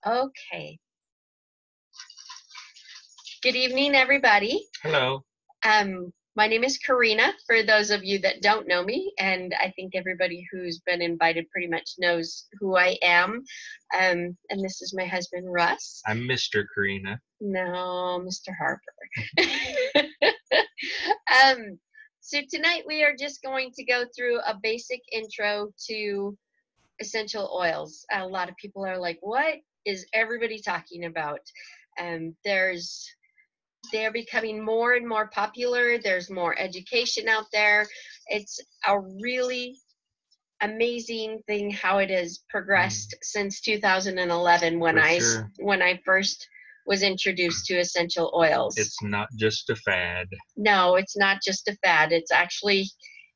Okay. Good evening, everybody. Hello. My name is Corinna, for those of you that don't know me, and I think everybody who's been invited pretty much knows who I am. And this is my husband, Russ. I'm Mr. Corinna. No, Mr. Harper. So tonight we are just going to go through a basic intro to essential oils. A lot of people are like, what is everybody talking about? They're becoming more and more popular. There's more education out there. It's a really amazing thing how it has progressed since 2011 when I first was introduced to essential oils. It's not just a fad. No, it's not just a fad. It's actually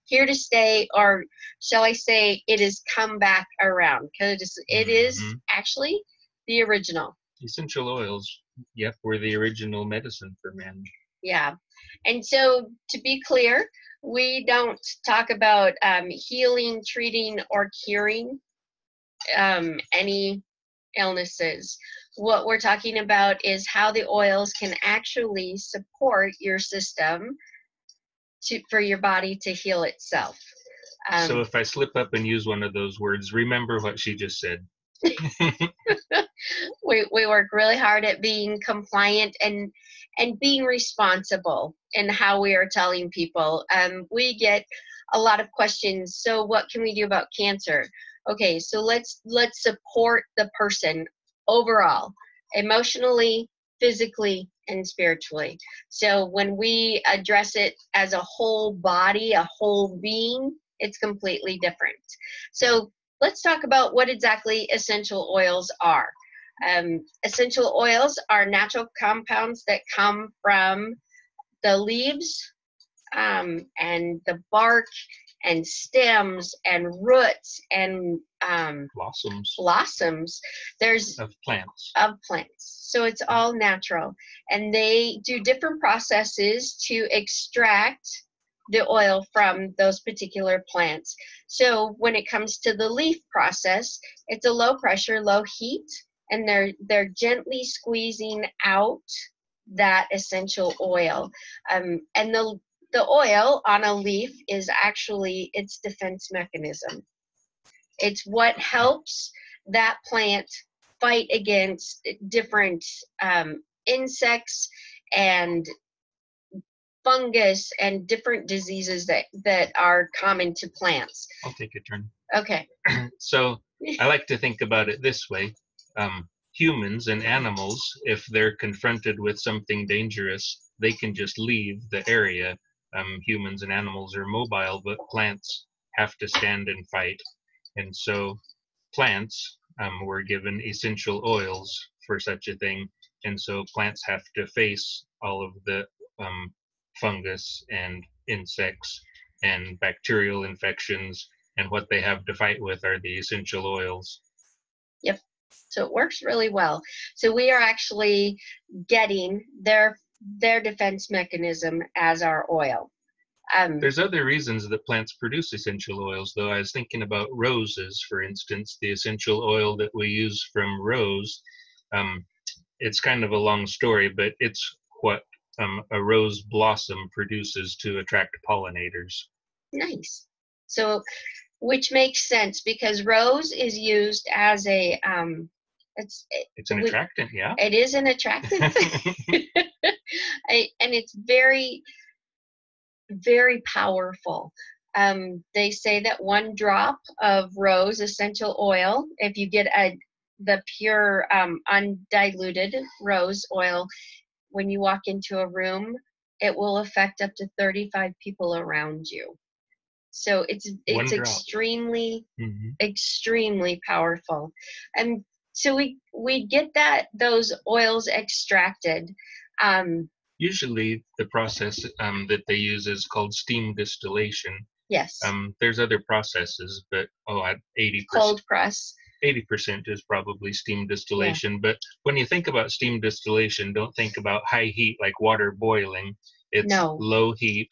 here to stay, or shall I say, it has come back around, because it is actually the original. Essential oils, yep, were the original medicine for men. Yeah. And so, to be clear, we don't talk about healing, treating, or curing any illnesses. What we're talking about is how the oils can actually support your system for your body to heal itself. So if I slip up and use one of those words, remember what she just said. we work really hard at being compliant and being responsible in how we are telling people. We get a lot of questions. So what can we do about cancer? Okay, so let's support the person overall, emotionally, physically, and spiritually. So when we address it as a whole body, a whole being, it's completely different. So let's talk about what exactly essential oils are. Essential oils are natural compounds that come from the leaves and the bark and stems and roots and blossoms. There's of plants. So it's all natural, and they do different processes to extract the oil from those particular plants. So when it comes to the leaf process, it's a low pressure, low heat, and they're gently squeezing out that essential oil. And the oil on a leaf is actually its defense mechanism. It's what helps that plant fight against different insects and fungus and different diseases that are common to plants. I'll take a turn. Okay. So I like to think about it this way. Humans and animals, if they're confronted with something dangerous, they can just leave the area. Humans and animals are mobile, but plants have to stand and fight. And so plants were given essential oils for such a thing. And so plants have to face all of the fungus and insects and bacterial infections, and what they have to fight with are the essential oils. Yep. So it works really well. So we are actually getting their defense mechanism as our oil. There's other reasons that plants produce essential oils, though. I was thinking about roses, for instance. The essential oil that we use from rose, it's kind of a long story, but it's what a rose blossom produces to attract pollinators. Nice. So, which makes sense, because rose is used as a it's an attractant. Yeah, it is an attractant. And it's very, very powerful. They say that one drop of rose essential oil, if you get the pure undiluted rose oil, when you walk into a room, it will affect up to 35 people around you. So it's extremely, extremely powerful. And so we get those oils extracted. Usually the process that they use is called steam distillation. Yes. There's other processes, but at 80%. Cold press. 80% is probably steam distillation. Yeah. But when you think about steam distillation, don't think about high heat like water boiling. It's low heat,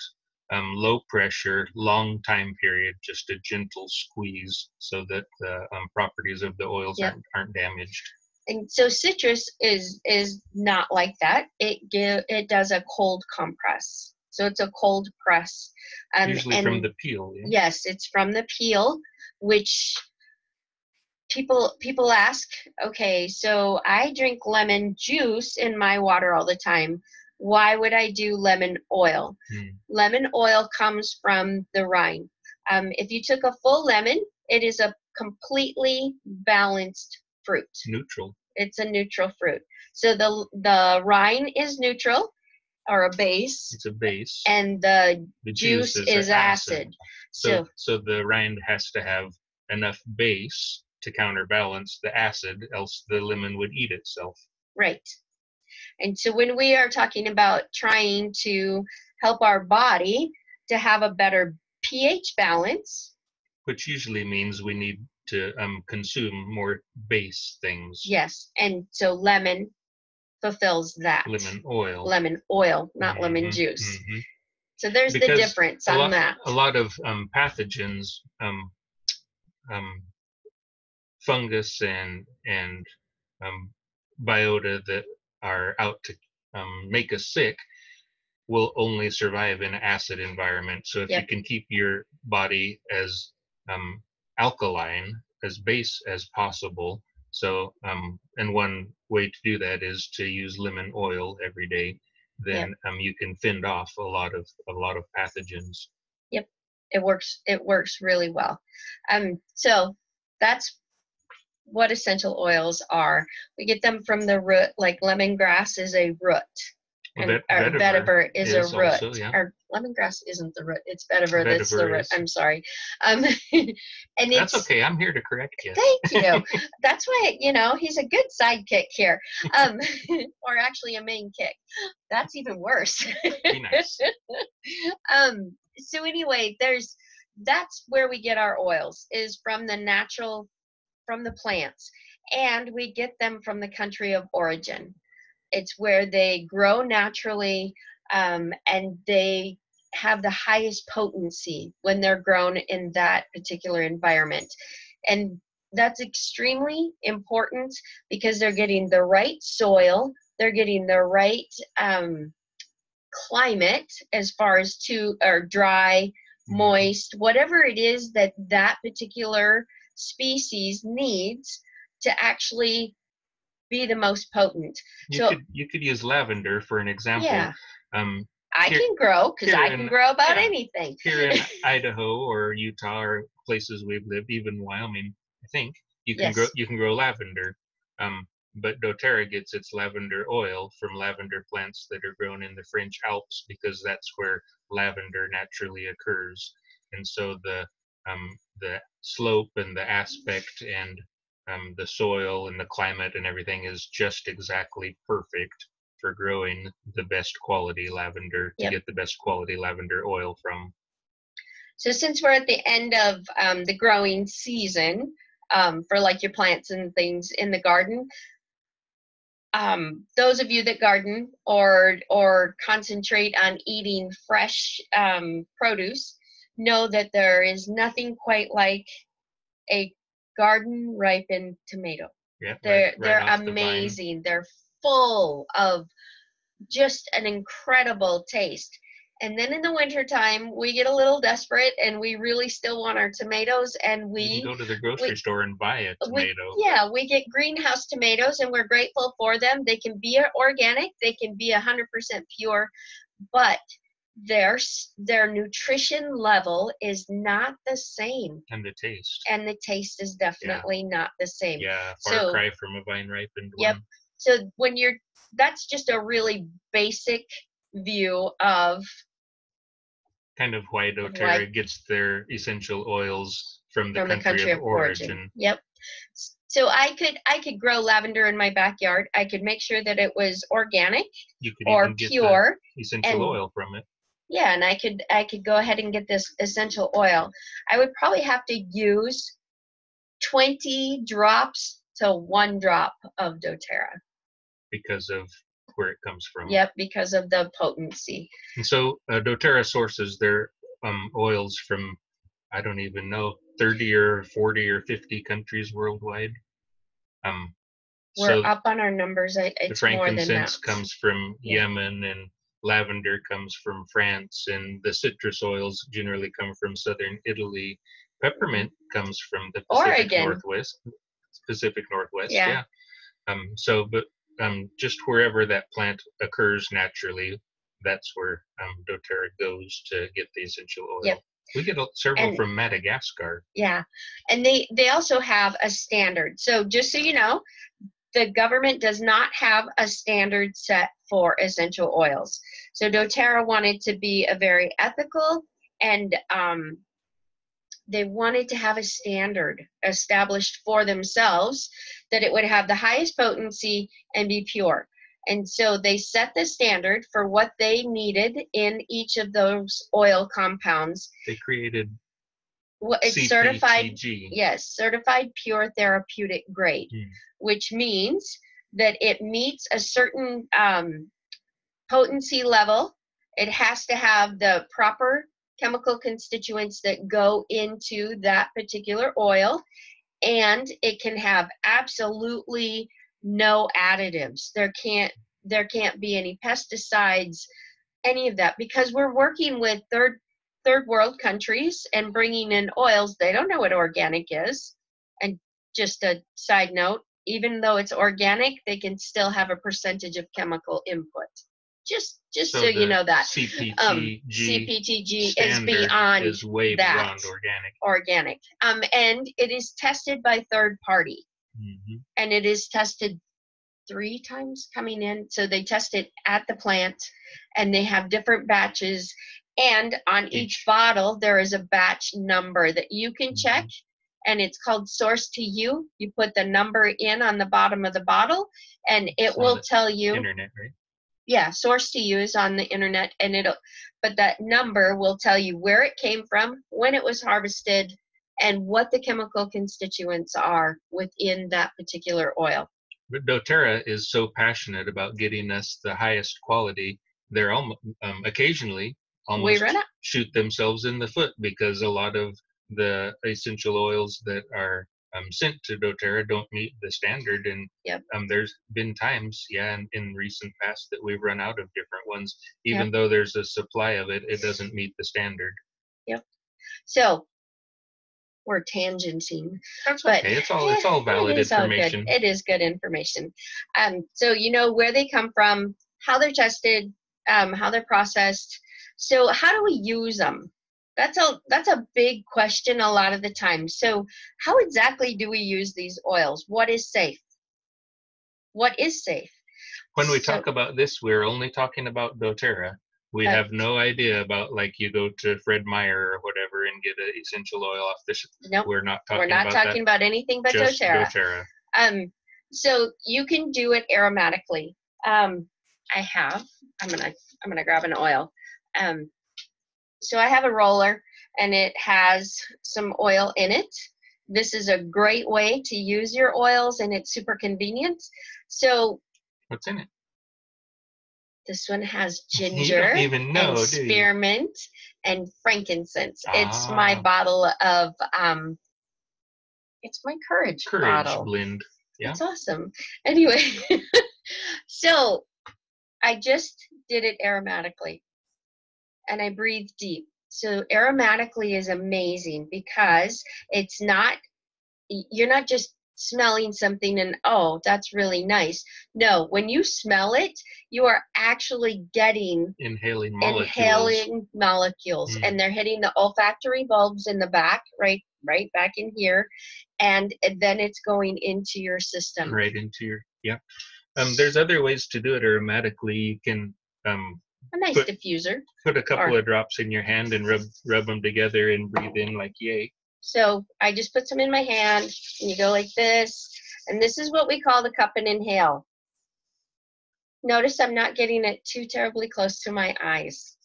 low pressure, long time period, just a gentle squeeze so that the properties of the oils aren't damaged. And so citrus is not like that. It does a cold compress. So it's a cold press. Usually and from the peel. Yeah? yes, it's from the peel, which people ask, okay, so I drink lemon juice in my water all the time. Why would I do lemon oil? Lemon oil comes from the rind. If you took a full lemon, it is a completely balanced fruit. Neutral. It's a neutral fruit. So the rind is neutral, or a base. It's a base. And the juice is acid. So the rind has to have enough base to counterbalance the acid, else the lemon would eat itself. Right. And so when we are talking about trying to help our body to have a better pH balance, which usually means we need to consume more base things. Yes, and so lemon fulfills that. Lemon oil, not lemon juice. So there's because the difference on that. A lot of pathogens, fungus and biota that are out to make us sick will only survive in an acid environment. So if you can keep your body as alkaline, as base as possible, so and one way to do that is to use lemon oil every day, then you can fend off a lot of pathogens. Yep, it works really well. So that's what essential oils are. We get them from the root, like lemongrass is a root. And vetiver is a root. Also, or lemongrass isn't the root. It's vetiver that's the root. I'm sorry. And that's okay. I'm here to correct you. Thank you. That's why, he's a good sidekick here. Or actually a main kick. That's even worse. Be nice. So anyway, that's where we get our oils, is from the plants. And we get them from the country of origin. It's where they grow naturally, and they have the highest potency when they're grown in that particular environment. And that's extremely important because they're getting the right soil, they're getting the right climate as far as dry, moist, whatever it is that particular species needs to actually be the most potent. You could use lavender for an example. Yeah. I can grow because I can grow about anything. Here in Idaho or Utah or places we've lived, even Wyoming, I think you can grow lavender. But doTERRA gets its lavender oil from lavender plants that are grown in the French Alps, because that's where lavender naturally occurs. And so the slope and the aspect and the soil and the climate and everything is just exactly perfect for growing the best quality lavender, to get the best quality lavender oil from. So since we're at the end of the growing season, for like your plants and things in the garden, those of you that garden or concentrate on eating fresh produce know that there is nothing quite like a garden ripened tomato. Yeah, they're amazing. They're full of just an incredible taste. And then in the wintertime, we get a little desperate and we really still want our tomatoes, and you can go to the grocery store and buy a tomato. We get greenhouse tomatoes, and we're grateful for them. They can be organic, they can be 100% pure, but their nutrition level is not the same. And the taste is definitely not the same. Yeah, far cry from a vine ripened one. Yep. So that's just a really basic view of kind of why doTERRA gets their essential oils from the country of origin. Yep. So I could grow lavender in my backyard. I could make sure that it was organic or pure, get the essential oil from it. Yeah, and I could go ahead and get this essential oil. I would probably have to use 20 drops to 1 drop of doTERRA. Because of where it comes from. Yep, because of the potency. And so doTERRA sources their oils from, I don't even know, 30 or 40 or 50 countries worldwide. We're So up on our numbers. the It's more than that. frankincense comes from Yeah. Yemen, and lavender comes from France, and the citrus oils generally come from southern Italy. Peppermint comes from the Oregon. Pacific Northwest, Yeah. yeah. So, but just wherever that plant occurs naturally, that's where doTERRA goes to get the essential oil. Yep. We get several from Madagascar. Yeah, and they also have a standard. So just so you know, the government does not have a standard set for essential oils. So doTERRA wanted to be a very ethical, and they wanted to have a standard established for themselves that it would have the highest potency and be pure. And so they set the standard for what they needed in each of those oil compounds. They created it's certified, yes, certified pure therapeutic grade, which means that it meets a certain potency level. It has to have the proper chemical constituents that go into that particular oil, and it can have absolutely no additives. There can't be any pesticides, any of that, because we're working with third world countries and bringing in oils. They don't know what organic is. And just a side note, even though it's organic, they can still have a percentage of chemical input. Just so you know that. CPTG is beyond is way that. Beyond organic. And it is tested by third party. And it is tested 3 times coming in. So they test it at the plant, and they have different batches. And on each bottle, there is a batch number that you can check, and it's called Source to You. You put the number in on the bottom of the bottle, and it will tell you. Internet, right? Yeah, Source to You is on the internet, and but that number will tell you where it came from, when it was harvested, and what the chemical constituents are within that particular oil. But doTERRA is so passionate about getting us the highest quality. They're occasionally almost shoot themselves in the foot, because a lot of the essential oils that are sent to doTERRA don't meet the standard. And there's been times, in recent past, that we've run out of different ones. Even though there's a supply of it, it doesn't meet the standard. Yep. So we're tangenting. That's okay. It's all valid information. It is good information. So you know where they come from, how they're tested, how they're processed. So how do we use them? That's a big question a lot of the time. So how exactly do we use these oils? What is safe? What is safe? When we talk about this, we're only talking about doTERRA. We have no idea about, like, you go to Fred Meyer or whatever and get an essential oil off the shelf. Nope. We're not talking about anything but just doTERRA. So you can do it aromatically. I'm gonna grab an oil. So I have a roller, and it has some oil in it. This is a great way to use your oils, and it's super convenient. So what's in it? This one has ginger, you don't even know, and spearmint, and frankincense. It's my bottle of it's my Courage bottle. Blend. Yeah. It's awesome. Anyway, so I just did it aromatically, and I breathe deep. So aromatically is amazing, because you're not just smelling something and, oh, that's really nice. No, when you smell it, you are actually inhaling molecules, and they're hitting the olfactory bulbs in the back, right back in here, and then it's going into your system. Right into your, there's other ways to do it aromatically. You can a nice diffuser. Put a couple of drops in your hand and rub them together and breathe in like yay. So I just put some in my hand, and you go like this, and this is what we call the cup and inhale. Notice I'm not getting it too terribly close to my eyes.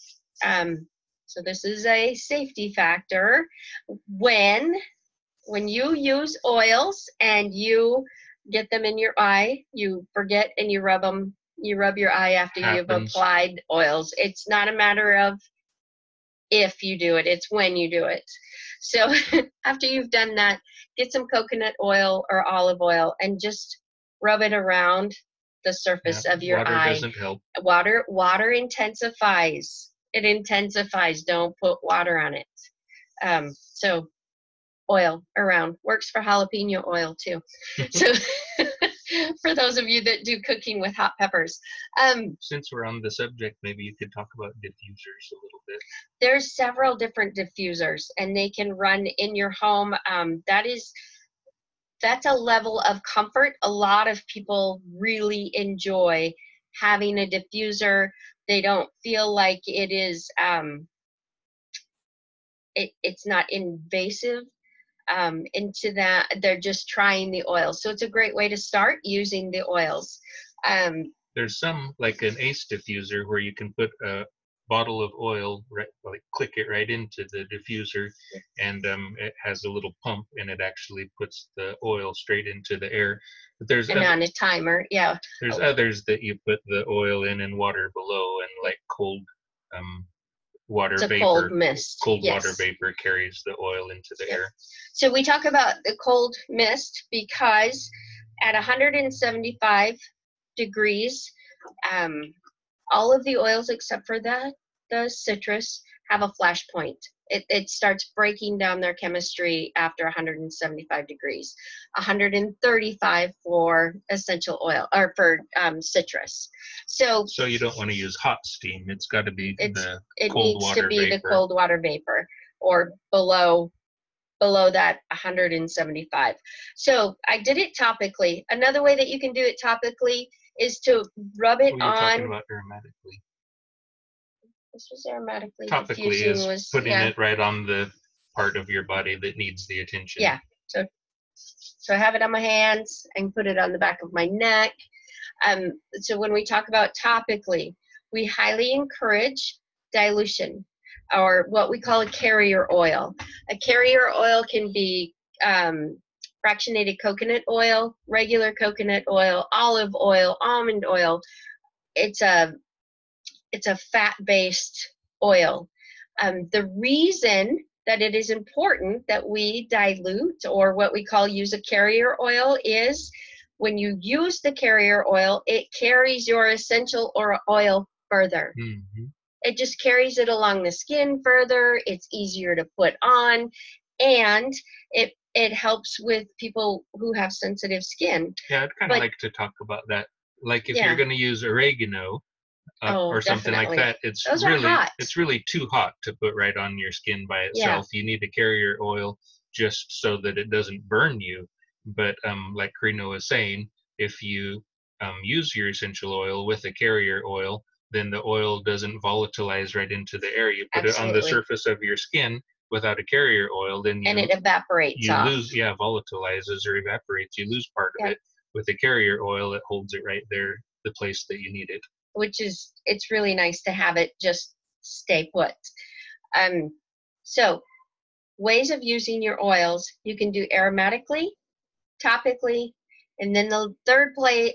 So this is a safety factor. When you use oils and you get them in your eye, you forget and you rub them. You rub your eye after you've applied oils. It's not a matter of if you do it, it's when you do it. So after you've done that, get some coconut oil or olive oil and just rub it around the surface of your water eye. Doesn't help. Water intensifies. It intensifies. Don't put water on it. So oil around works for jalapeno oil too. So for those of you that do cooking with hot peppers. Since we're on the subject, maybe you could talk about diffusers a little bit. There's several different diffusers, and they can run in your home. That's a level of comfort. A lot of people really enjoy having a diffuser. They don't feel like it is, it's not invasive into that. They're just trying the oils. So it's a great way to start using the oils. There's some, like an Ace diffuser, where you can put a bottle of oil, like click it right into the diffuser, and it has a little pump, and it actually puts the oil straight into the air. But there's on a timer, yeah. There's others that you put the oil in and water below, and like cold water it's a vapor. Cold mist. Cold Yes. water vapor carries the oil into the air. So we talk about the cold mist because at 175 degrees, all of the oils except for the citrus have a flash point. It starts breaking down their chemistry after 175 degrees. 135 for essential oil, or for citrus. So you don't want to use hot steam. It's got to be the it cold needs water to be vapor. The cold water vapor, or below that 175. So I did it topically. Another way that you can do it topically is to rub it What are you talking about aromatically? This was aromatically. Topically is putting it right on the part of your body that needs the attention. Yeah. So I have it on my hands and put it on the back of my neck. So when we talk about topically, we highly encourage dilution, or what we call a carrier oil. A carrier oil can be fractionated coconut oil, regular coconut oil, olive oil, almond oil. It's a fat-based oil. The reason that it is important that we dilute, or what we call use a carrier oil, is when you use the carrier oil, it carries your essential oil further. Mm-hmm. It just carries it along the skin further. It's easier to put on, and it helps with people who have sensitive skin. Yeah, I'd kind of like to talk about that. Like if you're going to use oregano, or something definitely. like that, it's really too hot to put right on your skin by itself. You need a carrier oil just so that it doesn't burn you. But like Corinna was saying, if you use your essential oil with a carrier oil, then the oil doesn't volatilize right into the air. You put it on the surface of your skin without a carrier oil, then it evaporates. You lose, volatilizes or evaporates. You lose part of it. With a carrier oil, it holds it right there, the place that you need it. Which is, it's really nice to have it just stay put. So ways of using your oils, you can do aromatically, topically, and then the third way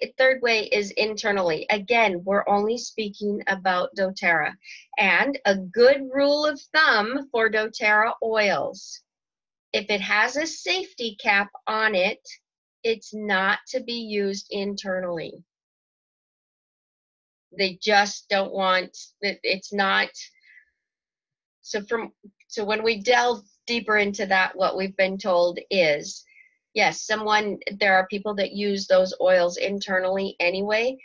is internally. Again, we're only speaking about doTERRA. And a good rule of thumb for doTERRA oils, if it has a safety cap on it, it's not to be used internally. They just don't want it. It's not. So when we delve deeper into that, what we've been told is, yes, there are people that use those oils internally anyway.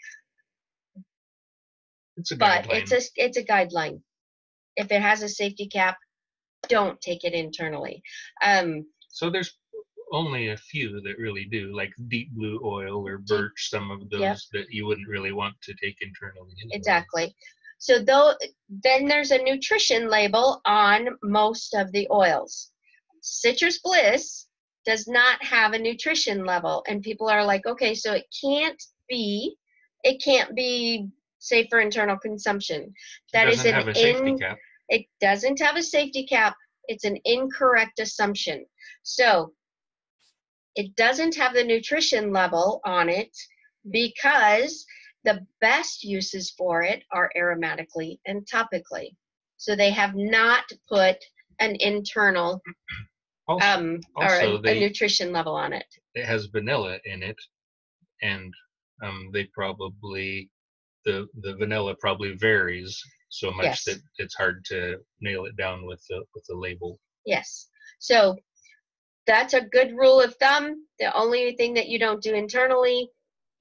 It's a guideline. It's a guideline. If it has a safety cap, don't take it internally. So there's only a few that really do, like deep blue oil or birch, some of those that you wouldn't really want to take internally anyway. Exactly. So then there's a nutrition label on most of the oils. Citrus Bliss does not have a nutrition level, and people are like, okay, so it can't be safe for internal consumption. That is have a safety cap. It doesn't have a safety cap. It's an incorrect assumption. So it doesn't have the nutrition level on it because the best uses for it are aromatically and topically. So they have not put an internal or a nutrition level on it. It has vanilla in it, and they probably the vanilla probably varies so much Yes. that it's hard to nail it down with the label. Yes. So that's a good rule of thumb. The only thing that you don't do internally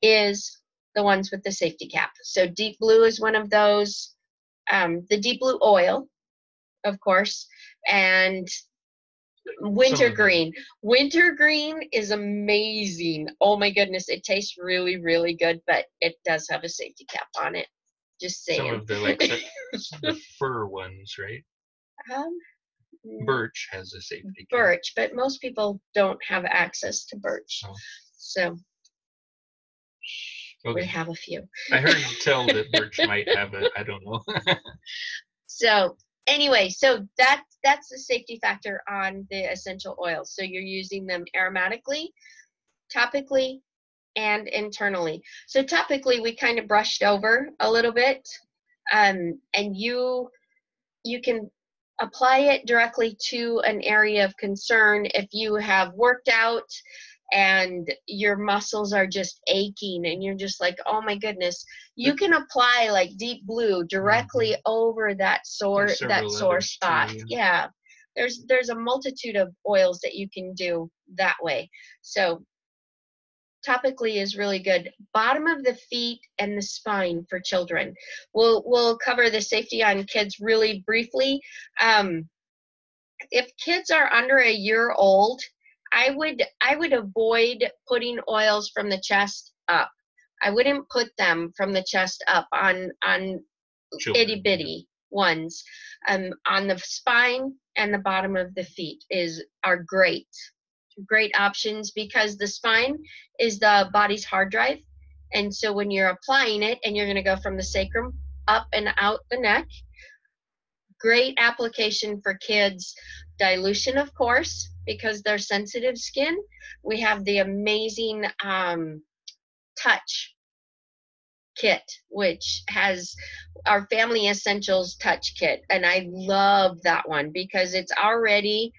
is the ones with the safety cap. So deep blue is one of those. The deep blue oil, of course, and winter green. Winter green is amazing. Oh my goodness, it tastes really, really good, but it does have a safety cap on it. Just saying. Some of the like the fir ones, right? um, Birch has a safety cap. Birch, but most people don't have access to birch. Oh. So okay. We have a few. I heard tell that birch might have it. I don't know. So anyway, so that's the safety factor on the essential oils. So you're using them aromatically, topically, and internally. So topically, we kind of brushed over a little bit, and you can apply it directly to an area of concern if you have worked out and your muscles are just aching and you're just like, oh my goodness, you can apply like deep blue directly over that sore spot. Too, yeah. There's a multitude of oils that you can do that way. So topically is really good. Bottom of the feet and the spine for children. We'll cover the safety on kids really briefly. If kids are under a year old, I would avoid putting oils from the chest up. I wouldn't put them from the chest up on itty bitty ones. On the spine and the bottom of the feet are great options, because the spine is the body's hard drive, and so when you're applying it and you're going to go from the sacrum up and out the neck, great application for kids. Dilution, of course, because they're sensitive skin. We have the amazing touch kit, which has our Family Essentials touch kit, and I love that one because it's already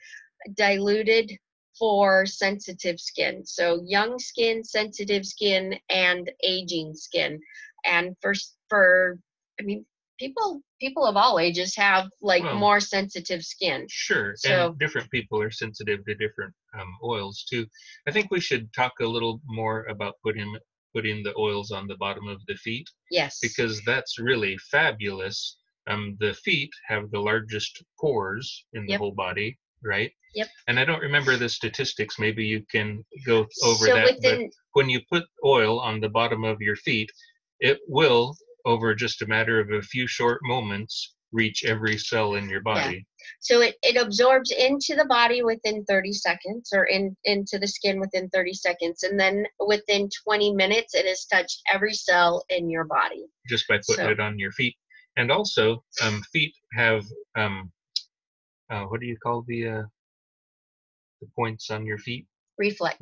diluted for sensitive skin. So young skin, sensitive skin, and aging skin. And for I mean, people of all ages have more sensitive skin. Sure, so, and different people are sensitive to different oils too. I think we should talk a little more about putting the oils on the bottom of the feet. Yes. Because that's really fabulous. The feet have the largest pores in the whole body, right? Yep. And I don't remember the statistics. Maybe you can go over that. But when you put oil on the bottom of your feet, it will, over just a matter of a few short moments, reach every cell in your body. Yeah. So it absorbs into the body within 30 seconds, or into the skin within 30 seconds. And then within 20 minutes, it has touched every cell in your body. Just by putting it on your feet. And also, feet have, what do you call the points on your feet? Reflex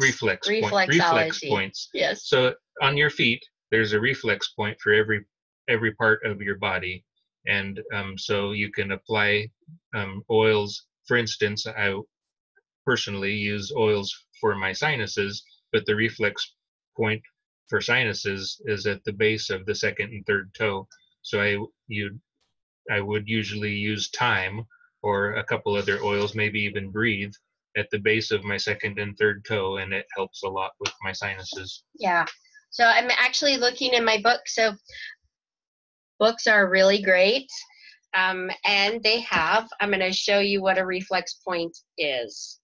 points. Yes. So on your feet, there's a reflex point for every part of your body. And so you can apply oils. For instance, I personally use oils for my sinuses, but the reflex point for sinuses is at the base of the second and third toe. So I would usually use thyme or a couple other oils, maybe even breathe, at the base of my second and third toe, and it helps a lot with my sinuses. Yeah. So I'm actually looking in my book. So books are really great, and they have, I'm going to show you what a reflex point is,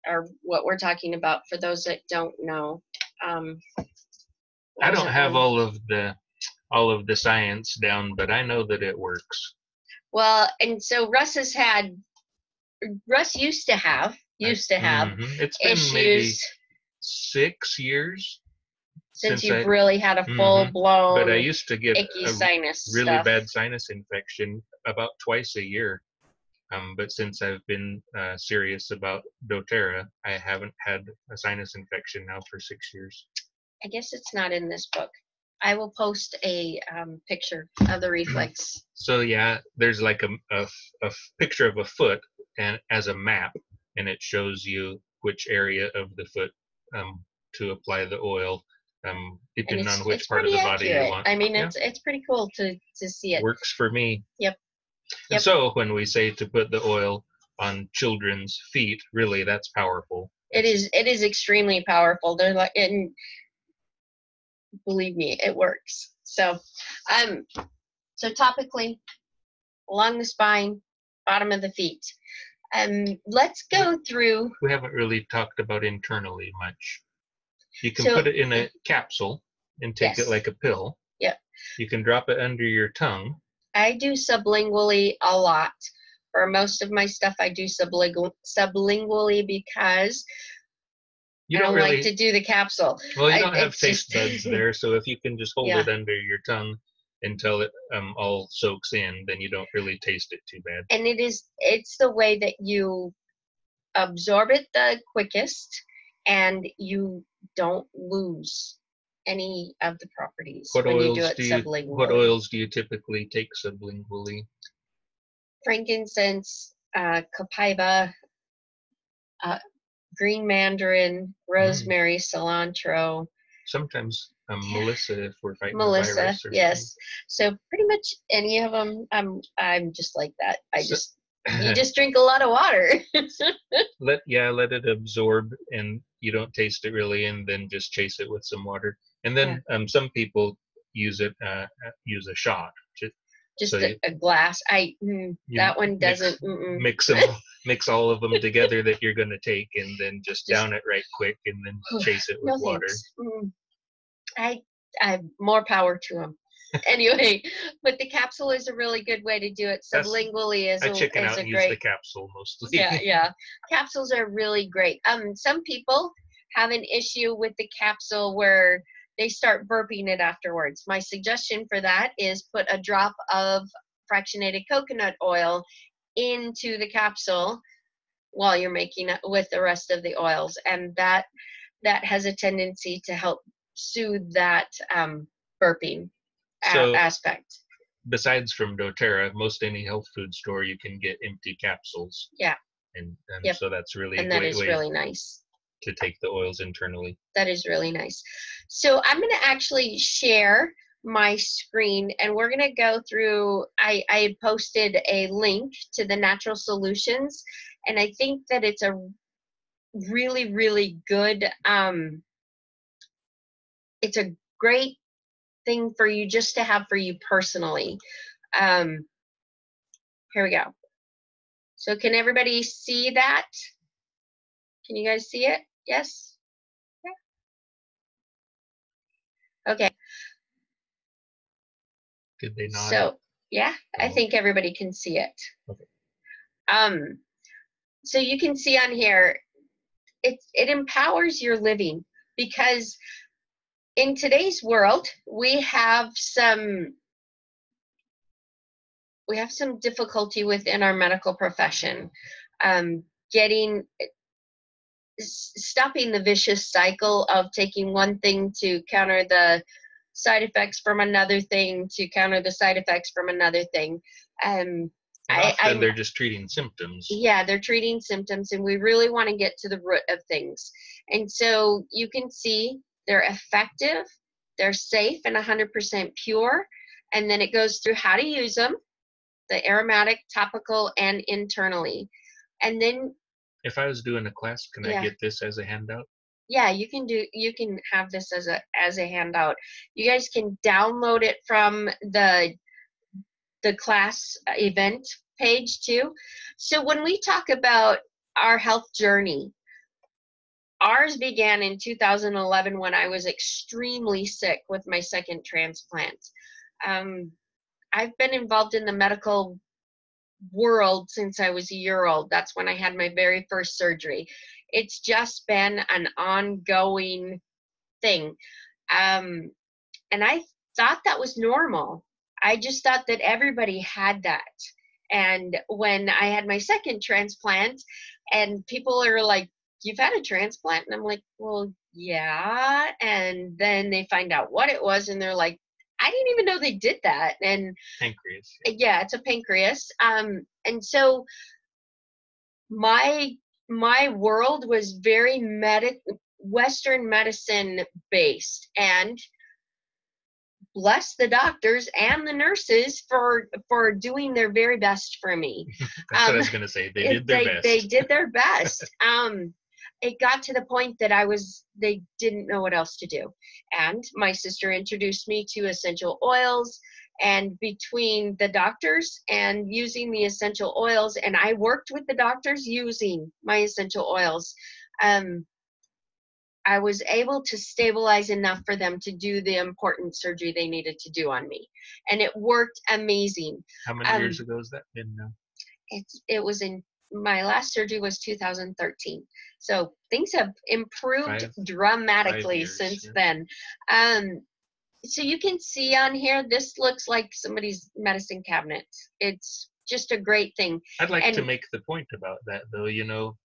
or what we're talking about for those that don't know. I don't have all of the science down, but I know that it works. Well, and so Russ used to have It's been issues, maybe 6 years since you've really had a full-blown but I used to get icky sinus really bad sinus infection about twice a year. But since I've been serious about doTERRA, I haven't had a sinus infection now for 6 years. I guess it's not in this book. I will post a picture of the reflex. So yeah, there's like a picture of a foot and as a map, and it shows you which area of the foot to apply the oil. depending on which it's part of pretty the body you accurate. want. I mean, Yeah, it's pretty cool to see it. works for me. Yep. And so when we say to put the oil on children's feet, really that's powerful. It is extremely powerful. They're like, and believe me, it works. So, so topically, along the spine, bottom of the feet. Let's go through. We haven't really talked about internally much. You can put it in a capsule and take it like a pill. Yep. You can drop it under your tongue. I do sublingually a lot. For most of my stuff, I do sublingually because I don't really like to do the capsule. Well, you don't have taste buds there, so if you can just hold it under your tongue until it all soaks in, then you don't really taste it too bad. And it's the way that you absorb it the quickest, and you don't lose any of the properties when you do it sublingually. What oils do you typically take sublingually? Frankincense, copaiba, green mandarin, rosemary, cilantro. Sometimes Melissa, if we're fighting Melissa, a virus or yes. So pretty much any of them, I'm just like that. You just drink a lot of water. let it absorb, and you don't taste it really, and then just chase it with some water. And then some people use a shot. Just a glass. That one doesn't mix all of them together that you're going to take, and then just down it right quick, and then chase it with water. I have more power to them. Anyway, but the capsule is a really good way to do it. Sublingually is a great. Use the capsule mostly. Yeah. Capsules are really great. Some people have an issue with the capsule where they start burping it afterwards. My suggestion for that is put a drop of fractionated coconut oil into the capsule while you're making it with the rest of the oils, and that has a tendency to help soothe that burping aspect. Besides from doTERRA, most any health food store you can get empty capsules. Yeah. And so that's really a great way really nice to take the oils internally. That is really nice. So I'm going to actually share my screen, and we're going to go through. I posted a link to the natural solutions, and I think that it's a really, really good, it's a great thing for you just to have for you personally. Here we go. So can everybody see that? Can you guys see it? Yes? Yeah. Okay. Did they nod? So, yeah, I think everybody can see it. Okay. So you can see on here, it empowers your living, because in today's world, we have some difficulty within our medical profession, stopping the vicious cycle of taking one thing to counter the side effects from another thing to counter the side effects from another thing. Often they're just treating symptoms. Yeah, they're treating symptoms, and we really want to get to the root of things. And so you can see they're effective, they're safe and 100% pure, and then it goes through how to use them, the aromatic, topical, and internally. And then if I was doing a class, can I get this as a handout? Yeah, you can have this as a handout. You guys can download it from the class event page too. So when we talk about our health journey, ours began in 2011 when I was extremely sick with my second transplant. I've been involved in the medical world since I was a year old. That's when I had my very first surgery. It's just been an ongoing thing. And I thought that was normal. I just thought that everybody had that. And when I had my second transplant, and people are like, "You've had a transplant?" And I'm like, "Well, yeah." And then they find out what it was, and they're like, "I didn't even know they did that." And pancreas. Yeah, it's a pancreas. And so my world was very Western medicine based, and bless the doctors and the nurses for doing their very best for me. That's what I was going to say. They did their best. They did their best. It got to the point that they didn't know what else to do. And my sister introduced me to essential oils, and between the doctors and using the essential oils, and I worked with the doctors using my essential oils, I was able to stabilize enough for them to do the important surgery they needed to do on me. And it worked amazing. How many years ago has that been now? It was in, my last surgery was 2013. So things have improved dramatically since then. So you can see on here, this looks like somebody's medicine cabinet. It's just a great thing. I'd like to make the point about that, though. You know,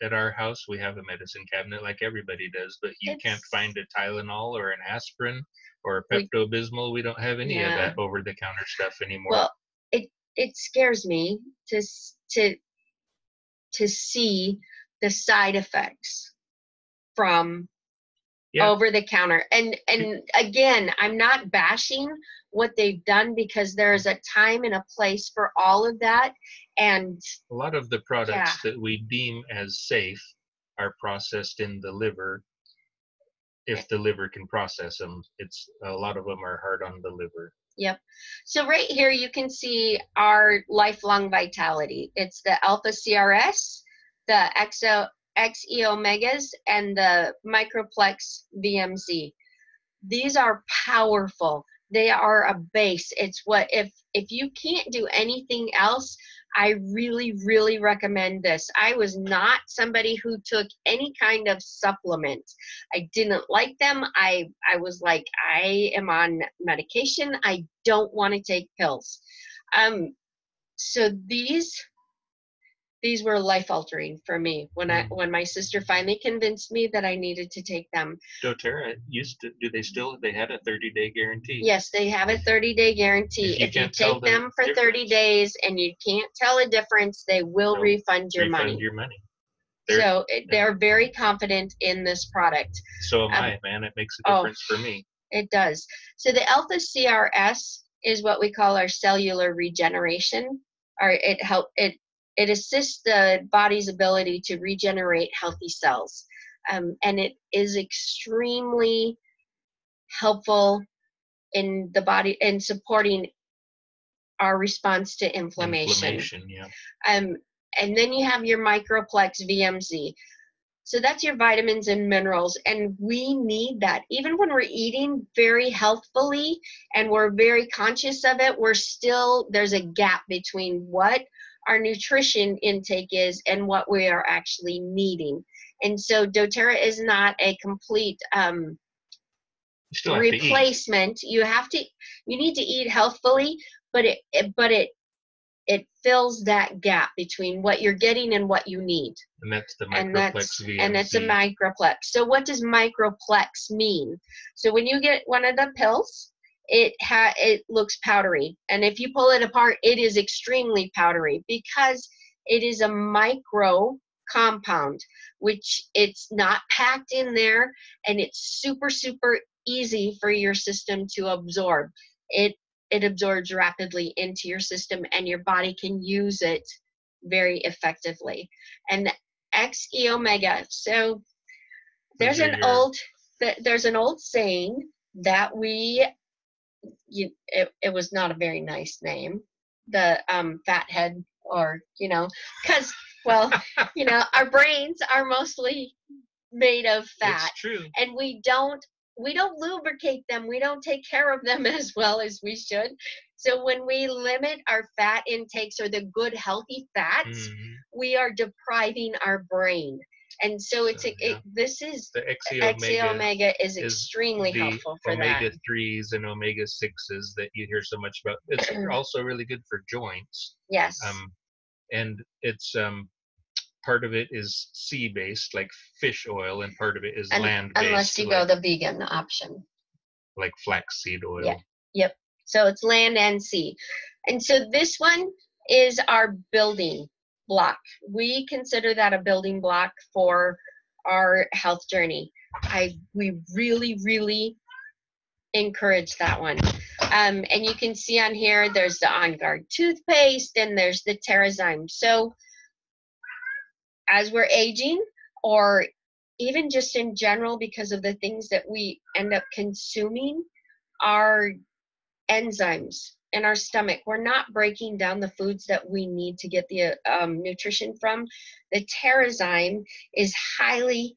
at our house, we have a medicine cabinet like everybody does, but you can't find a Tylenol or an aspirin or a Pepto-Bismol. We don't have any of that over-the-counter stuff anymore. Well, it scares me to see the side effects from over the counter. And again, I'm not bashing what they've done, because there's a time and a place for all of that. And a lot of the products that we deem as safe are processed in the liver. If the liver can process them, a lot of them are hard on the liver. Yep. So right here you can see our lifelong vitality. It's the Alpha CRS, the XE Omegas, and the Microplex VMZ. These are powerful. They are a base. It's what, if you can't do anything else, I really, really recommend this. I was not somebody who took any kind of supplement. I didn't like them. I was like, I am on medication. I don't want to take pills. So these were life-altering for me when my sister finally convinced me that I needed to take them. doTERRA they had a 30-day guarantee? Yes, they have a 30-day guarantee. If you take them for 30 days and you can't tell a difference, they will refund your money. So they're very confident in this product. So am I, man. It makes a difference for me. It does. So the Alpha CRS is what we call our cellular regeneration. It assists the body's ability to regenerate healthy cells. And it is extremely helpful in the body and supporting our response to inflammation. And then you have your Microplex VMZ. So that's your vitamins and minerals, and we need that. Even when we're eating very healthfully and we're very conscious of it, there's a gap between what our nutrition intake is and what we are actually needing. And so doTERRA is not a complete replacement. You need to eat healthfully, but it fills that gap between what you're getting and what you need. And that's the Microplex VMZ. And it's a Microplex. So what does Microplex mean? So when you get one of the pills, it looks powdery, and if you pull it apart, it is extremely powdery because it is a micro compound, which it's not packed in there, and it's super, super easy for your system to absorb. It absorbs rapidly into your system, and your body can use it very effectively. And the XE Omega. So there's an old saying that it was not a very nice name, the fathead, or because our brains are mostly made of fat. It's true. And we don't lubricate them. We don't take care of them as well as we should. So when we limit our fat intakes, or the good healthy fats, we are depriving our brain. And so this is the XE Omega is extremely helpful for that. Omega-3s and omega-6s that you hear so much about. It's also really good for joints. Yes. And it's part of it is sea-based, like fish oil, and part of it is land-based. Unless you go the vegan option. Like flaxseed oil. Yeah. Yep. So it's land and sea. And so this one is our building block. We consider that a building block for our health journey. We really encourage that one. And you can see on here, there's the On Guard toothpaste and there's the Terrazyme. So as we're aging, or even just in general, because of the things that we end up consuming, our enzymes in our stomach, we're not breaking down the foods that we need to get the nutrition from. The Terrazyme is highly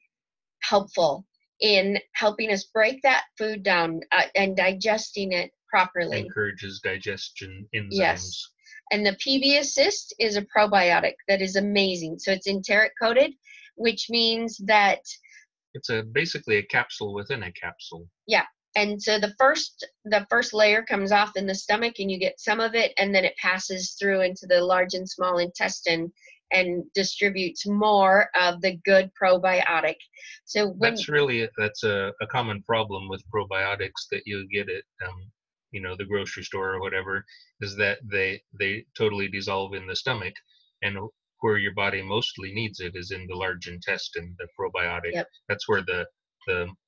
helpful in helping us break that food down and digesting it properly. Encourages digestion enzymes. Yes. And the PB Assist is a probiotic that is amazing. So it's enteric coated, which means that it's basically a capsule within a capsule. Yeah. And so the first layer comes off in the stomach and you get some of it, and then it passes through into the large and small intestine and distributes more of the good probiotic. So when that's a common problem with probiotics that you get at the grocery store or whatever, is that they totally dissolve in the stomach, and where your body mostly needs it is in the large intestine, the probiotic. Yep. That's where the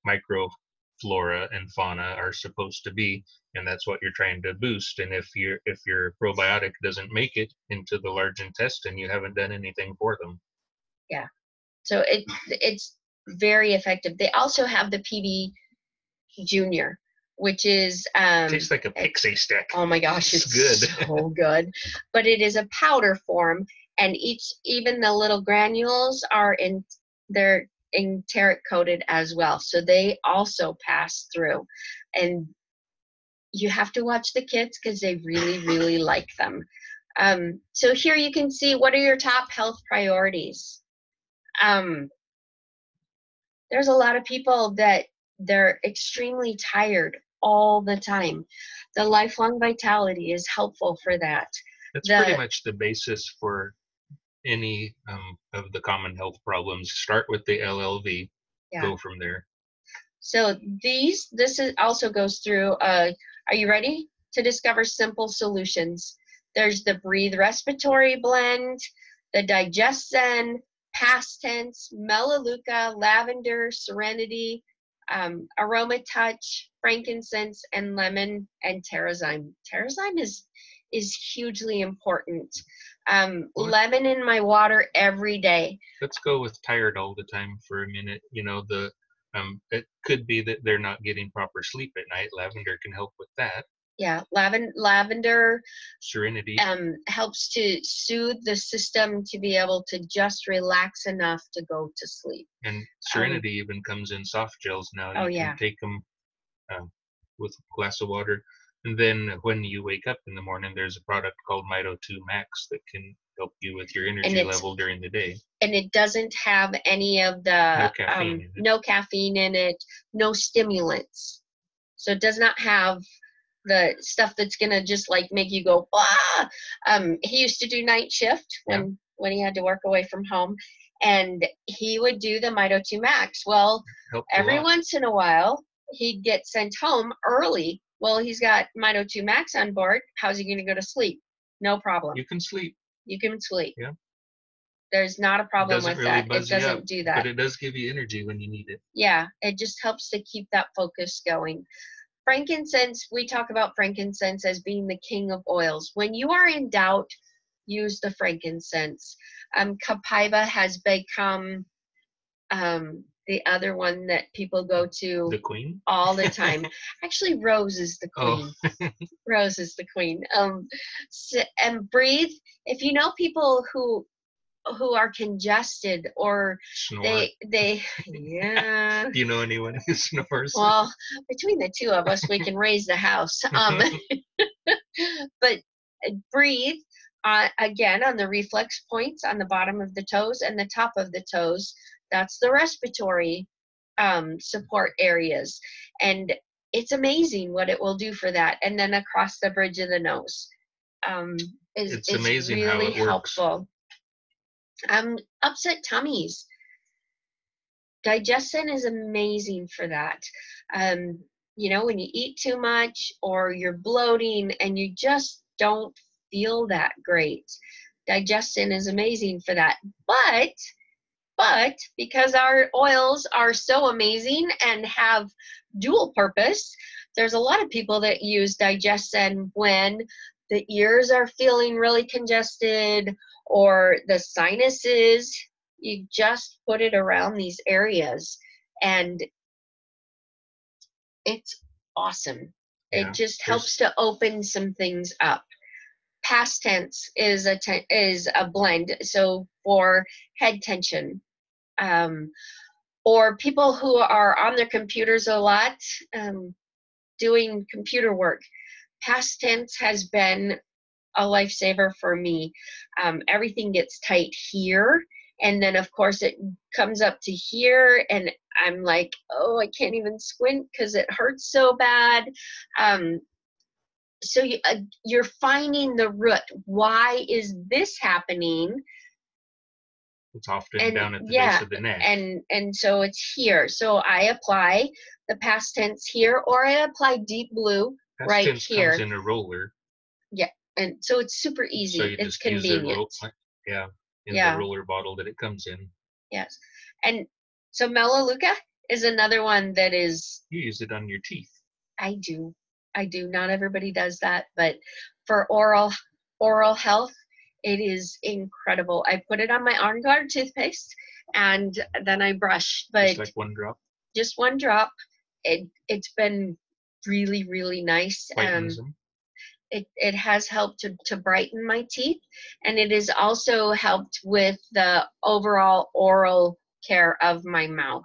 microflora and fauna are supposed to be, and that's what you're trying to boost. And if your probiotic doesn't make it into the large intestine, you haven't done anything for them. Yeah. So it's very effective. They also have the PB Junior, which is tastes like a pixie stick. Oh my gosh, it's good. So good. But it is a powder form, and even the little granules they're enteric coated as well, so they also pass through. And you have to watch the kids because they really like them. So here you can see, what are your top health priorities? There's a lot of people that they're extremely tired all the time. The Lifelong Vitality is helpful for that. That's pretty much the basis for any of the common health problems. Start with the LLV, go from there. So this also goes through, are you ready to discover simple solutions? There's the Breathe Respiratory Blend, the Digest Zen, Past Tense, Melaleuca, Lavender, Serenity, Aroma Touch, Frankincense, and Lemon, and Terrazyme. Terrazyme is hugely important. Lemon in my water every day. Let's go with tired all the time for a minute. It could be that they're not getting proper sleep at night. Lavender can help with that. Yeah, lavender Serenity helps to soothe the system to be able to just relax enough to go to sleep. And Serenity even comes in soft gels now. You can take them with a glass of water. And then when you wake up in the morning, there's a product called Mito 2 Max that can help you with your energy level during the day. And it doesn't have any of the no caffeine in it, no stimulants. So it does not have the stuff that's gonna just like make you go, ah. He used to do night shift when he had to work away from home, and he would do the Mito 2 Max. Well, every once in a while he'd get sent home early. Well, he's got Mito 2 Max on board. How's he gonna go to sleep? No problem. You can sleep. You can sleep. Yeah. There's not a problem with that. It doesn't do that. But it does give you energy when you need it. Yeah, it just helps to keep that focus going. Frankincense, we talk about frankincense as being the king of oils. When you are in doubt, use the frankincense. Copaiba has become the other one that people go to the queen all the time. Actually, Rose is the queen. Oh. Rose is the queen. And Breathe. If you know people who are congested or snore. they yeah. Do you know anyone who snores? Well, between the two of us, we can raise the house. But Breathe, again, on the reflex points on the bottom of the toes and the top of the toes. That's the respiratory support areas. And it's amazing what it will do for that. And then across the bridge of the nose. It's amazing really how it helpful. Works. Upset tummies. Digestion is amazing for that. When you eat too much or you're bloating and you just don't feel that great, digestion is amazing for that. But But because our oils are so amazing and have dual purpose, there's a lot of people that use Digestin when the ears are feeling really congested or the sinuses. You just put it around these areas and it's awesome. Yeah, It just helps to open some things up. Past tense is a blend. So for head tension, or people who are on their computers a lot, doing computer work, past tense has been a lifesaver for me. Everything gets tight here, and then of course it comes up to here, and I'm like, oh, I can't even squint because it hurts so bad. So you're finding the root. Why is this happening? it's often And down at the yeah, base of the neck. and so it's here. So I apply the past tense here, or I apply deep blue Past right tense here. comes in a roller. Yeah, and so it's super easy. So you It's just use the convenient. the roller bottle that it comes in. Yes. And so Melaleuca is another one that is. You use it on your teeth. I do. Not everybody does that, but for oral health, it is incredible. I put it on my On Guard toothpaste and then I brush, but Just like one drop. Just one drop. It's been really, really nice. Whitens them. It has helped to brighten my teeth, and it has also helped with the overall oral care of my mouth.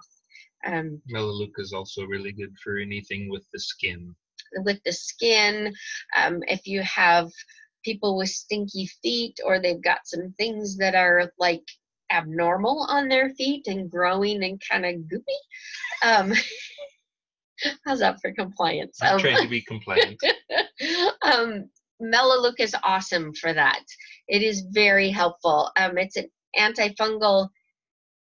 Melaleuca is also really good for anything with the skin. With the skin, if you have people with stinky feet, or they've got some things that are like abnormal on their feet and growing and kind of goopy. How's that for compliance? I'm trying to be compliant. Melaleuca is awesome for that. It is very helpful. It's an antifungal,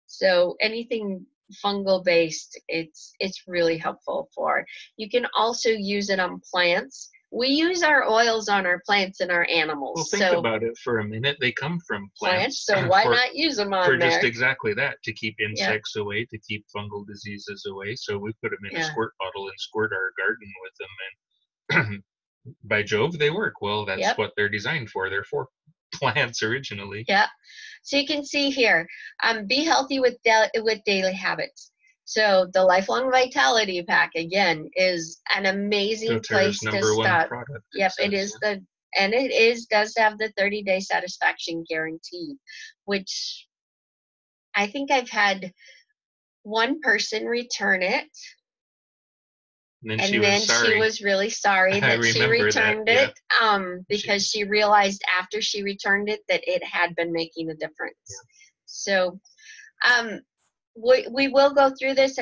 so anything fungal based, it's really helpful for. You can also use it on plants. We use our oils on our plants and our animals. Well, think about it for a minute. They come from plants. So why not use them on for there? Just exactly that, to keep insects away, to keep fungal diseases away. So we put them in a squirt bottle and squirt our garden with them, and by Jove, they work. Well, that's what they're designed for. They're for plants originally. Yeah. So you can see here, be healthy with daily habits. So the Lifelong Vitality Pack, again, is an amazing place to start. Yep, it is does have the 30-day satisfaction guarantee, which I think I've had one person return it. And then she was really sorry that she returned it, because she realized after she returned it that it had been making a difference. Yeah. So we will go through this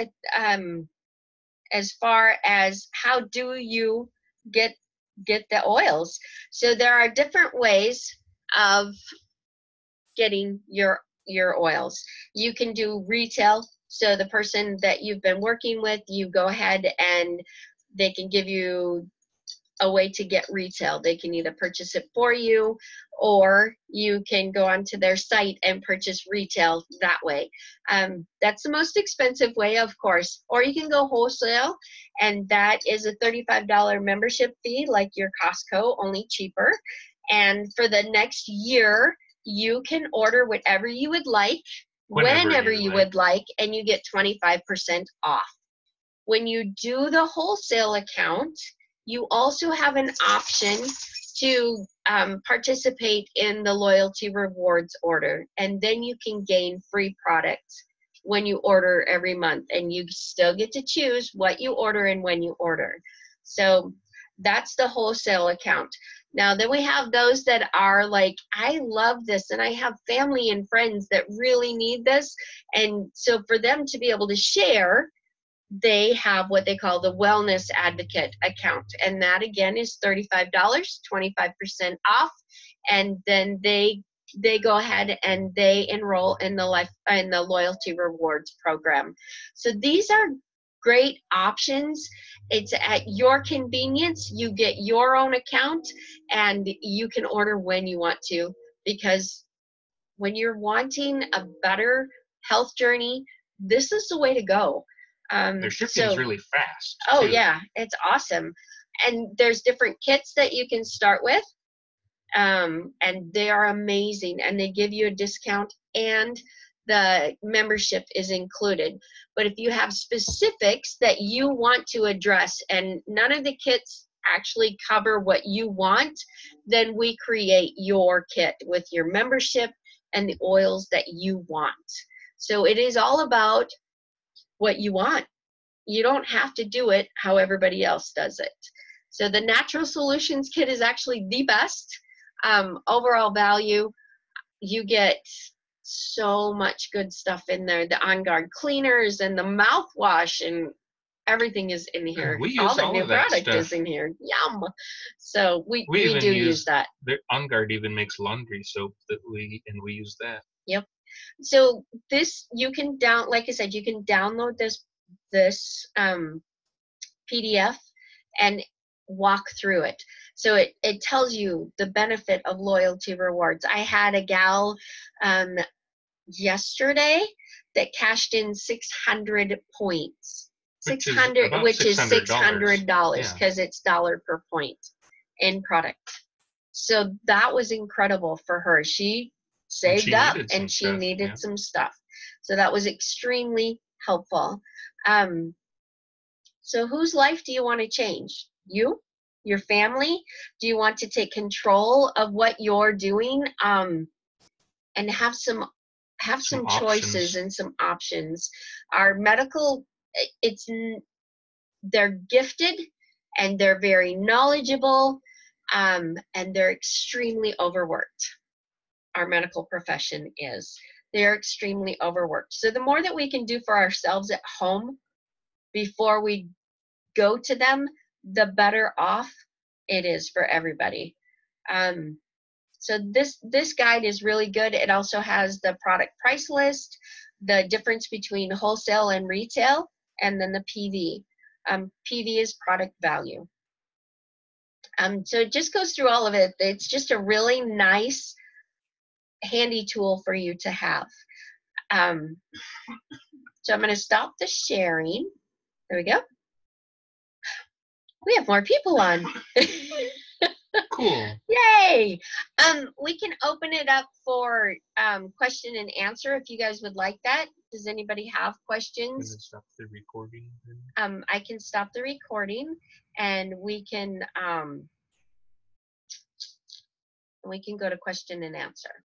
as far as how do you get the oils. So there are different ways of getting your oils. You can do retail. So the person that you've been working with, you go ahead and they can give you a way to get retail. They can either purchase it for you, or you can go onto their site and purchase retail that way. That's the most expensive way, of course. Or you can go wholesale, and that is a $35 membership fee, like your Costco, only cheaper. And for the next year, you can order whatever you would like, whenever you would like, and you get 25% off. When you do the wholesale account, you also have an option to participate in the loyalty rewards order, and then you can gain free products when you order every month, and you still get to choose what you order and when you order. So that's the wholesale account. Now then we have those that are like, I love this and I have family and friends that really need this, and so for them to be able to share, they have what they call the Wellness Advocate account, and that again is $35, 25% off, and then they go ahead and they enroll in the loyalty rewards program. So these are great options. It's at your convenience. You get your own account and you can order when you want to, because when you're wanting a better health journey, this is the way to go. Their shipping's really fast. Oh too. yeah, it's awesome. And there's different kits that you can start with. And they are amazing, and they give you a discount, and the membership is included. But if you have specifics that you want to address and none of the kits actually cover what you want, then we create your kit with your membership and the oils that you want. So it is all about what you want. You don't have to do it how everybody else does it. So the Natural Solutions Kit is actually the best. Overall value, you get so much good stuff in there. The On Guard cleaners and the mouthwash and everything is in here. We use all the all new of that product stuff. is in here. Yum. So we even do use that. On Guard even makes laundry soap that we use that. Yep. So this, you can like I said, you can download this PDF and walk through it. So it tells you the benefit of loyalty rewards. I had a gal yesterday that cashed in 600 points. Which is $600 because it's dollar per point in product. So that was incredible for her. She saved up and she needed some stuff. So that was extremely helpful. So whose life do you want to change? You? Your family? Do you want to take control of what you're doing and have some choices and some options? Our medical, they're gifted and they're very knowledgeable and they're extremely overworked. Our medical profession is. They're extremely overworked. So the more that we can do for ourselves at home before we go to them, the better off it is for everybody. So this guide is really good. It also has the product price list, the difference between wholesale and retail, and then the PV. PV is product value. So it just goes through all of it. It's just a really nice, handy tool for you to have. So I'm going to stop the sharing. There we go. We have more people on. Cool. Yay! We can open it up for question and answer if you guys would like that. Does anybody have questions? Can I stop the recording? I can stop the recording, and we can go to question and answer.